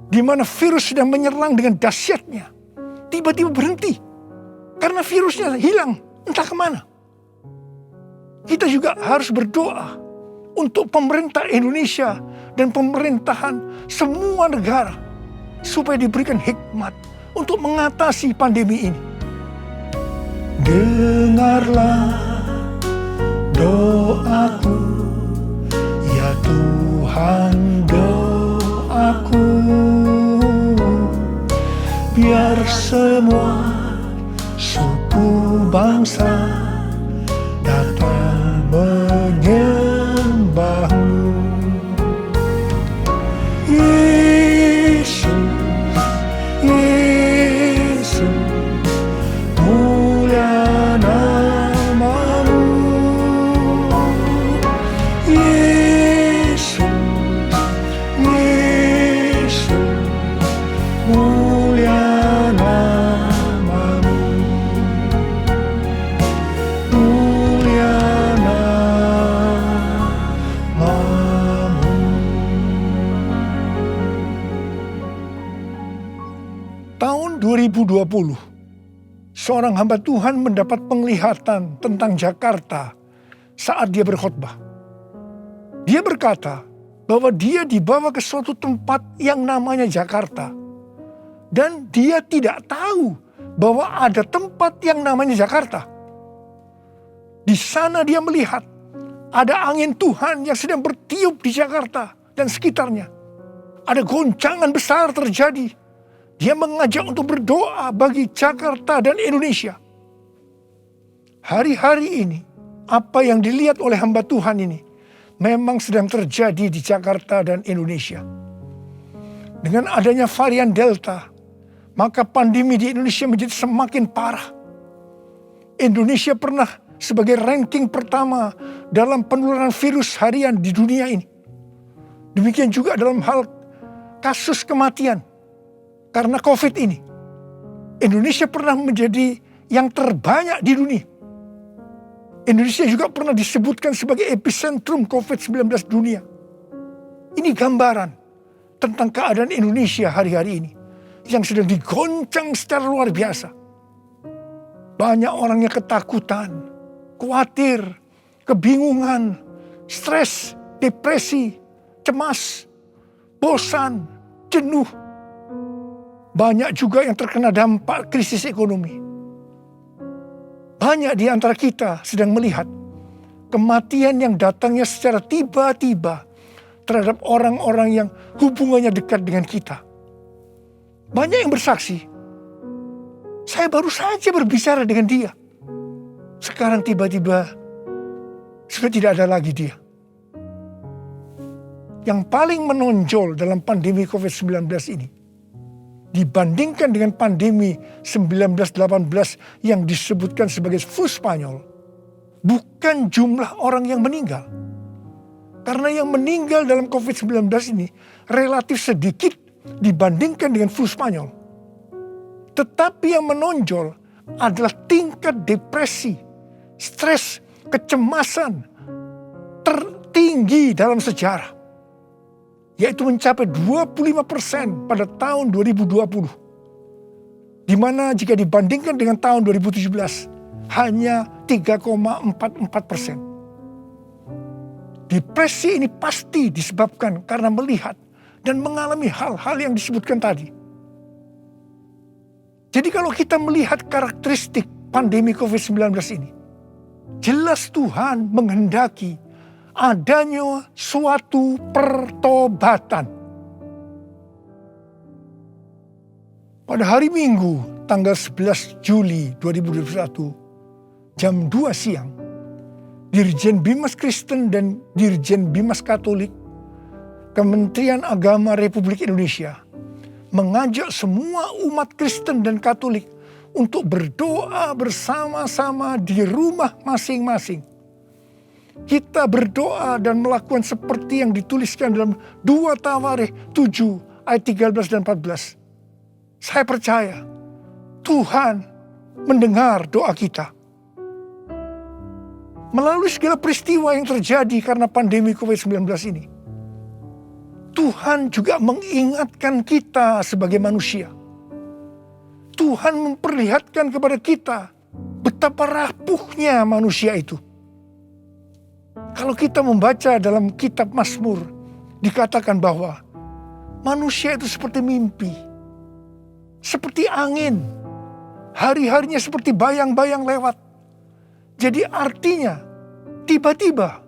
di mana virus sedang menyerang dengan dahsyatnya, tiba-tiba berhenti karena virusnya hilang entah kemana. Kita juga harus berdoa untuk pemerintah Indonesia dan pemerintahan semua negara supaya diberikan hikmat untuk mengatasi pandemi ini. Dengarlah doaku, ya Tuhan, doaku, biar semua suku bangsa datang menyembahmu. Yesus, Yesus, 2020, seorang hamba Tuhan mendapat penglihatan tentang Jakarta saat dia berkhotbah. Dia berkata bahwa dia dibawa ke suatu tempat yang namanya Jakarta. Dan dia tidak tahu bahwa ada tempat yang namanya Jakarta. Di sana dia melihat ada angin Tuhan yang sedang bertiup di Jakarta dan sekitarnya. Ada goncangan besar terjadi. Dia mengajak untuk berdoa bagi Jakarta dan Indonesia. Hari-hari ini, apa yang dilihat oleh hamba Tuhan ini memang sedang terjadi di Jakarta dan Indonesia. Dengan adanya varian Delta, maka pandemi di Indonesia menjadi semakin parah. Indonesia pernah sebagai ranking pertama dalam penularan virus harian di dunia ini. Demikian juga dalam hal kasus kematian karena COVID ini. Indonesia pernah menjadi yang terbanyak di dunia. Indonesia juga pernah disebutkan sebagai epicentrum COVID-19 dunia. Ini gambaran tentang keadaan Indonesia hari-hari ini yang sedang digoncang secara luar biasa. Banyak orang yang ketakutan, khawatir, kebingungan, stres, depresi, cemas, bosan, jenuh. Banyak juga yang terkena dampak krisis ekonomi. Banyak di antara kita sedang melihat kematian yang datangnya secara tiba-tiba terhadap orang-orang yang hubungannya dekat dengan kita. Banyak yang bersaksi, saya baru saja berbicara dengan dia. Sekarang tiba-tiba sudah tidak ada lagi dia. Yang paling menonjol dalam pandemi COVID-19 ini, dibandingkan dengan pandemi 1918 yang disebutkan sebagai flu Spanyol, bukan jumlah orang yang meninggal. Karena yang meninggal dalam COVID-19 ini relatif sedikit dibandingkan dengan flu Spanyol. Tetapi yang menonjol adalah tingkat depresi, stres, kecemasan tertinggi dalam sejarah. Yaitu mencapai 25% pada tahun 2020. Di mana jika dibandingkan dengan tahun 2017 hanya 3,44%. Depresi ini pasti disebabkan karena melihat dan mengalami hal-hal yang disebutkan tadi. Jadi kalau kita melihat karakteristik pandemi COVID-19 ini, jelas Tuhan menghendaki adanya suatu pertobatan. Pada hari Minggu, tanggal 11 Juli 2021, jam 2 siang, Dirjen Bimas Kristen dan Dirjen Bimas Katolik Kementerian Agama Republik Indonesia mengajak semua umat Kristen dan Katolik untuk berdoa bersama-sama di rumah masing-masing. Kita berdoa dan melakukan seperti yang dituliskan dalam 2 Tawarikh 7 ayat 13 dan 14. Saya percaya Tuhan mendengar doa kita. Melalui segala peristiwa yang terjadi karena pandemi COVID-19 ini, Tuhan juga mengingatkan kita sebagai manusia. Tuhan memperlihatkan kepada kita betapa rapuhnya manusia itu. Kalau kita membaca dalam kitab Mazmur, dikatakan bahwa manusia itu seperti mimpi, seperti angin, hari-harinya seperti bayang-bayang lewat. Jadi artinya tiba-tiba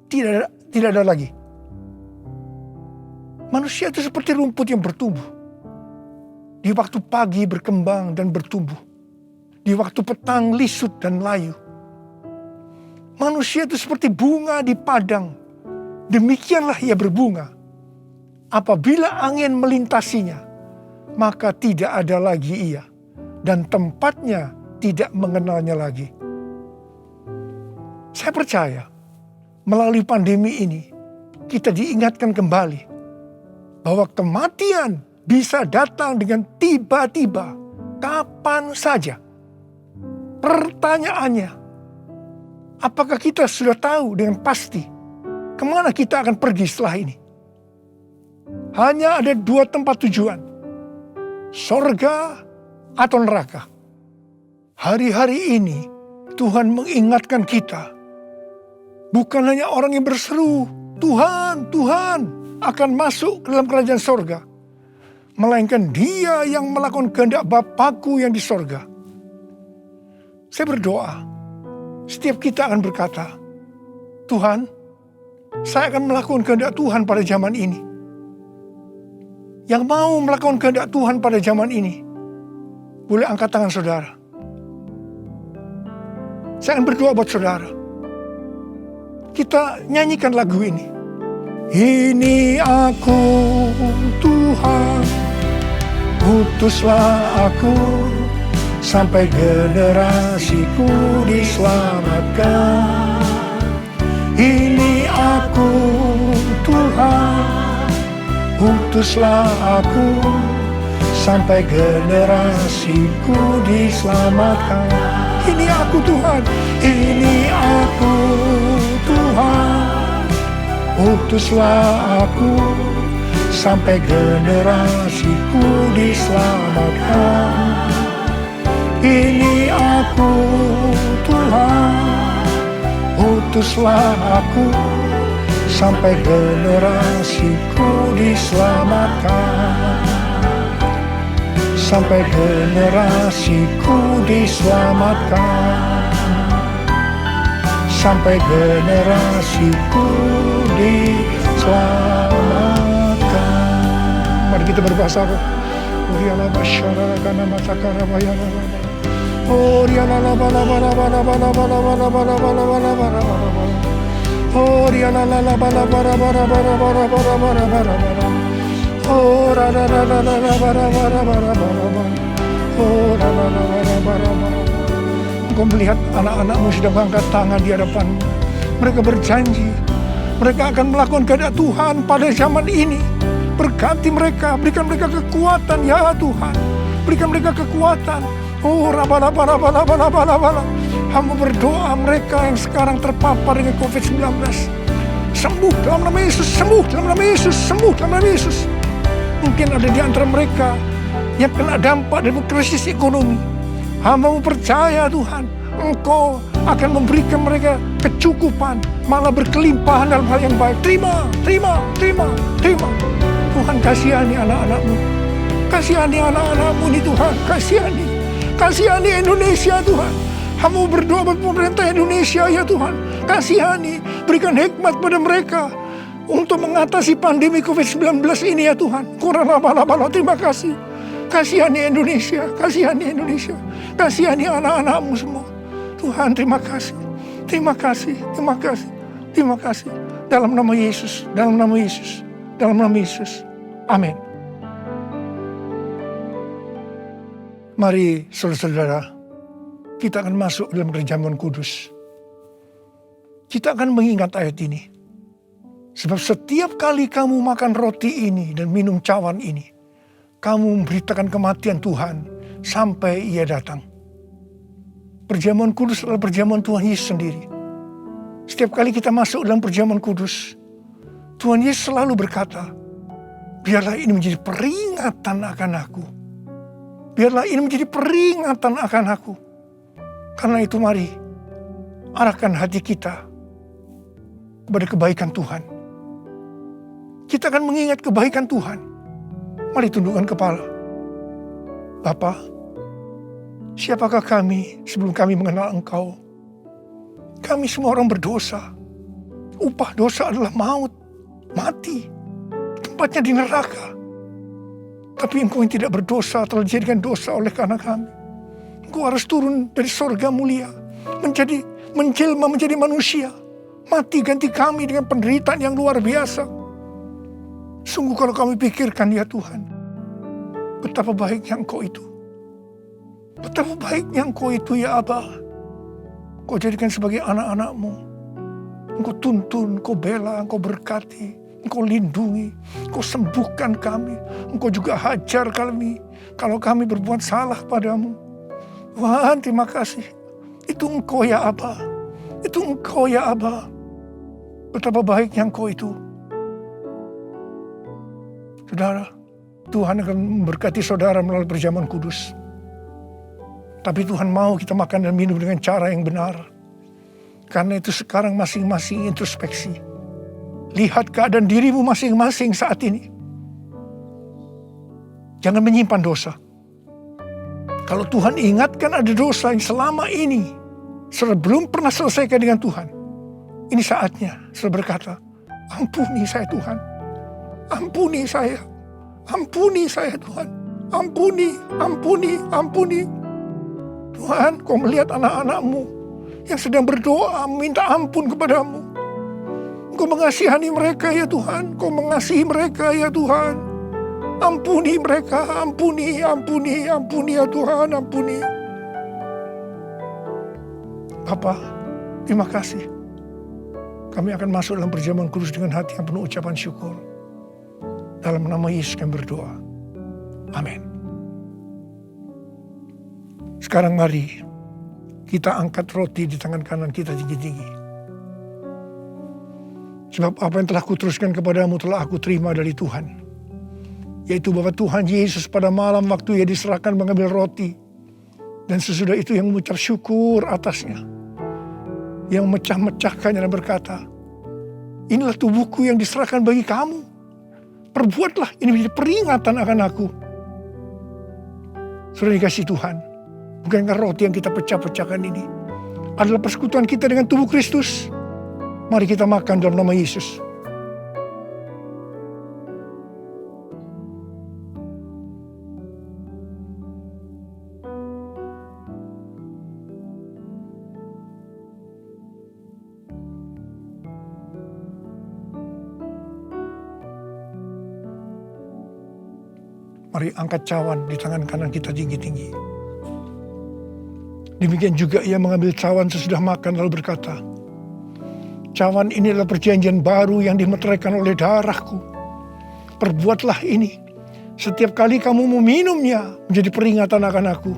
tidak ada lagi. Manusia itu seperti rumput yang bertumbuh. Di waktu pagi berkembang dan bertumbuh. Di waktu petang lisut dan layu. Manusia itu seperti bunga di padang. Demikianlah ia berbunga. Apabila angin melintasinya, maka tidak ada lagi ia. Dan tempatnya tidak mengenalnya lagi. Saya percaya melalui pandemi ini kita diingatkan kembali bahwa kematian bisa datang dengan tiba-tiba, kapan saja. Pertanyaannya, apakah kita sudah tahu dengan pasti kemana kita akan pergi setelah ini? Hanya ada 2 tempat tujuan, sorga atau neraka. Hari-hari ini Tuhan mengingatkan kita, bukan hanya orang yang berseru, Tuhan, Tuhan akan masuk ke dalam kerajaan sorga, melainkan dia yang melakukan kehendak Bapakku yang di sorga. Saya berdoa, setiap kita akan berkata, Tuhan, saya akan melakukan kehendak Tuhan pada zaman ini. Yang mau melakukan kehendak Tuhan pada zaman ini, boleh angkat tangan saudara. Saya akan berdoa buat saudara. Kita nyanyikan lagu ini. Ini aku Tuhan, utuslah aku, sampai generasiku diselamatkan. Ini aku Tuhan, utuslah aku, sampai generasiku diselamatkan. Ini aku Tuhan, ini aku Tuhan, utuslah aku, sampai generasiku diselamatkan. Ini aku Tuhan, utuslah aku, sampai generasiku diselamatkan. Sampai generasiku diselamatkan. Sampai generasiku diselamatkan. Mari kita berbahasa roh. Uriala basyara kana masakara bayana. Uriala bala bala bala bala bala bala bala bala bala bala bala. Uriala bala bala bala bala bala bala bala bala bala. Oh, ra ra ra ra ra ra ra ra ra ra ra. Oh, ra ra ra ra ra ra ra. Engkau melihat anak-anakmu sedang mengangkat tangan di hadapanmu. Mereka berjanji, mereka akan melakukan kehendak Tuhan pada zaman ini. Berkati mereka, berikan mereka kekuatan ya Tuhan. Berikan mereka kekuatan. Oh, rabala-bala. Hamba berdoa mereka yang sekarang terpapar dengan COVID-19. Sembuh dalam nama Yesus, sembuh dalam nama Yesus, sembuh dalam nama Yesus. Mungkin ada di antara mereka yang kena dampak dari krisis ekonomi. Hamba percaya Tuhan, Engkau akan memberikan mereka kecukupan, malah berkelimpahan dalam hal yang baik. Terima. Tuhan kasihani anak-anak-Mu. Kasihani anak-anak-Mu ini Tuhan, kasihani Indonesia Tuhan. Hamba berdoa buat pemerintah Indonesia ya Tuhan. Kasihani, berikan hikmat pada mereka untuk mengatasi pandemi COVID-19 ini ya Tuhan. Kurang-bala, terima kasih. Kasihani Indonesia, kasihani anak-anak-Mu semua. Tuhan terima kasih. Dalam nama Yesus. Amin. Mari saudara-saudara, kita akan masuk dalam perjamuan kudus. Kita akan mengingat ayat ini. Sebab setiap kali kamu makan roti ini dan minum cawan ini, kamu memberitakan kematian Tuhan sampai Ia datang. Perjamuan kudus adalah perjamuan Tuhan Yesus sendiri. Setiap kali kita masuk dalam perjamuan kudus, Tuhan Yesus selalu berkata, biarlah ini menjadi peringatan akan aku. Biarlah ini menjadi peringatan akan aku. Karena itu mari, arahkan hati kita kepada kebaikan Tuhan. Kita akan mengingat kebaikan Tuhan. Mari tundukkan kepala. Bapa, siapakah kami sebelum kami mengenal Engkau? Kami semua orang berdosa. Upah dosa adalah maut, mati. Tempatnya di neraka. Tapi Engkau yang tidak berdosa telah dijadikan dosa oleh karena kami. Engkau harus turun dari sorga mulia, menjelma menjadi manusia. Mati ganti kami dengan penderitaan yang luar biasa. Sungguh kalau kami pikirkan ya Tuhan, betapa baiknya Engkau itu. Betapa baiknya Engkau itu ya Aba. Engkau jadikan sebagai anak-anak-Mu. Engkau tuntun, Engkau bela, Engkau berkati, Engkau lindungi, Engkau sembuhkan kami. Engkau juga hajar kami kalau kami berbuat salah padamu. Tuhan terima kasih. Itu Engkau ya Aba. Itu Engkau ya Aba. Betapa baiknya Engkau itu. Saudara, Tuhan akan memberkati saudara melalui perjamuan kudus. Tapi Tuhan mau kita makan dan minum dengan cara yang benar. Karena itu sekarang masing-masing introspeksi. Lihat keadaan dirimu masing-masing saat ini. Jangan menyimpan dosa. Kalau Tuhan ingatkan ada dosa yang selama ini belum pernah selesaikan dengan Tuhan. Ini saatnya saya berkata, ampuni saya Tuhan. Ampuni saya. Ampuni saya Tuhan. Ampuni, ampuni, ampuni. Tuhan, Kau melihat anak-anak-Mu yang sedang berdoa minta ampun kepadamu. Kau mengasihani mereka ya Tuhan. Kau mengasihi mereka ya Tuhan. Ampuni mereka, ampuni, ampuni, ampuni ya Tuhan, ampuni. Bapa, terima kasih. Kami akan masuk dalam perjamuan kudus dengan hati yang penuh ucapan syukur. Dalam nama Yesus kami berdoa. Amin. Sekarang mari kita angkat roti di tangan kanan kita tinggi-tinggi. Sebab apa yang telah kuteruskan kepadamu telah aku terima dari Tuhan. Yaitu bahwa Tuhan Yesus pada malam waktu Ia diserahkan mengambil roti. Dan sesudah itu yang mengucap syukur atasnya. Yang memecah-mecahkannya dan berkata, inilah tubuhku yang diserahkan bagi kamu. Perbuatlah ini menjadi peringatan akan aku. Sudah dikasih Tuhan. Bukankah roti yang kita pecah-pecahkan ini adalah persekutuan kita dengan tubuh Kristus? Mari kita makan dalam nama Yesus. Mari angkat cawan di tangan kanan kita tinggi-tinggi. Demikian juga Ia mengambil cawan sesudah makan lalu berkata, cawan ini adalah perjanjian baru yang dimeteraikan oleh darahku. Perbuatlah ini setiap kali kamu meminumnya menjadi peringatan akan aku.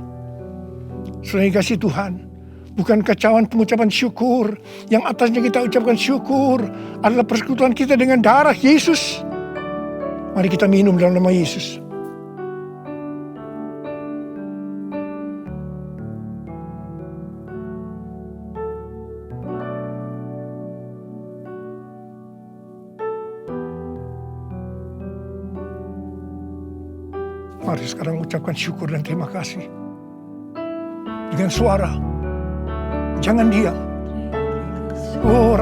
Selain kasih Tuhan, bukankah cawan pengucapan syukur yang atasnya kita ucapkan syukur adalah persekutuan kita dengan darah Yesus? Mari kita minum dalam nama Yesus. Mari sekarang ucapkan syukur dan terima kasih. Dengan suara. Jangan diam. Oh,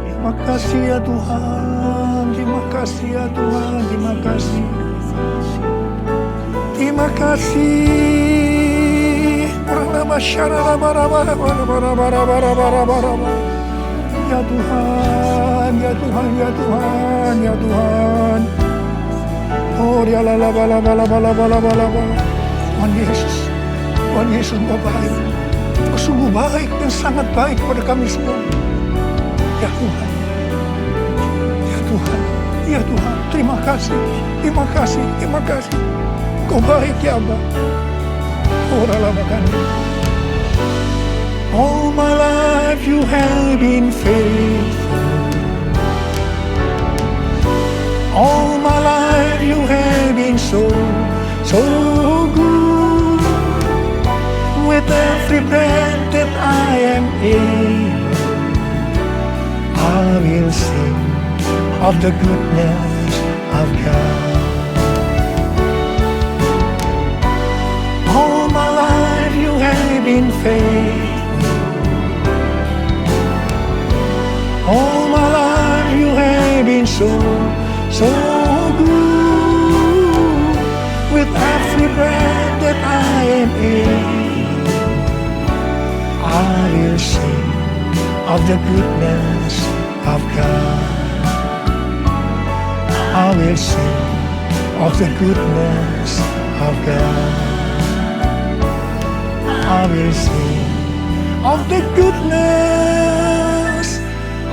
terima kasih ya Tuhan. Terima kasih ya Tuhan. Terima kasih. Terima kasih. Ya Tuhan, ya Tuhan, ya Tuhan, ya Tuhan. Oh, dia la la la la la la la la la. Tuhan Yesus, Tuhan Yesus Engkau baik. Engkau sungguh baik dan sangat baik kepada kami semua. Ya Tuhan, ya Tuhan, ya Tuhan. Terima kasih, terima kasih, terima kasih. Engkau baik ya Abba. Oh, la la makan. All my life you have been faithful. All my life you have been so, so good. With every breath that I am able, I will sing of the goodness of God. All my life you have been faithful. All my life you have been so, so good. With every breath that I am able, I will sing of the goodness of God. I will sing of the goodness of God. I will sing of the goodness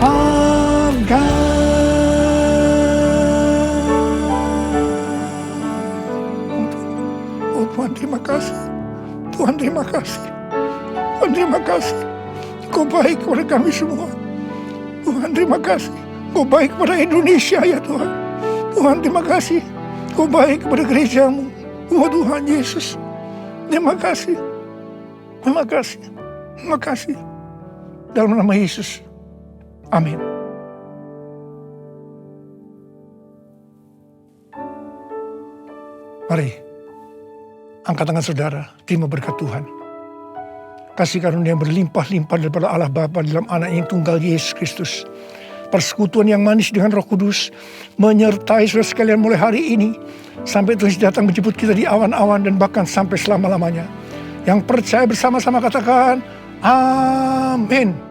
of God. Tuhan terima kasih. Tuhan terima kasih. Tuhan terima kasih. Kau baik kepada kami semua. Tuhan terima kasih. Kau baik kepada Indonesia ya Tuhan. Tuhan terima kasih. Kau baik kepada gerejamu. Oh Tuhan Yesus. Terima kasih. Terima kasih. Terima kasih. Dalam nama Yesus. Amin. Mari, angkat tangan saudara, terima berkat Tuhan. Kasih karunia yang berlimpah-limpah daripada Allah Bapa dalam anak yang tunggal Yesus Kristus. Persekutuan yang manis dengan Roh Kudus menyertai saudara sekalian mulai hari ini sampai Tuhan datang menjemput kita di awan-awan dan bahkan sampai selama-lamanya. Yang percaya bersama-sama katakan, amin.